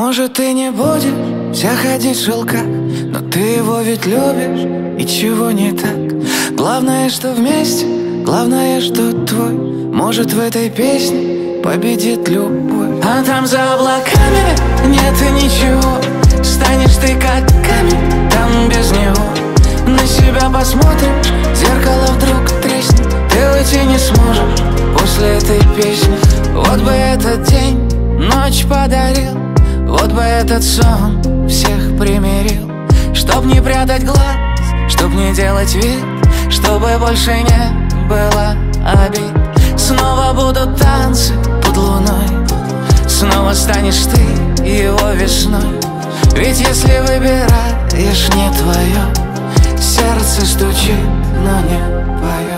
Может, ты не будешь вся ходить в шелках, но ты его ведь любишь, и чего не так? Главное, что вместе, главное, что твой. Может, в этой песне победит любовь. А там за облаками нет и ничего. Станешь ты как камень, там без него. На себя посмотришь, зеркало вдруг треснет. Ты уйти не сможешь после этой песни. Вот бы этот день ночь подарил, вот бы этот сон всех примирил. Чтоб не прятать глаз, чтоб не делать вид, чтобы больше не было обид. Снова будут танцы под луной, снова станешь ты его весной. Ведь если выбираешь не твое, сердце стучит, но не поет.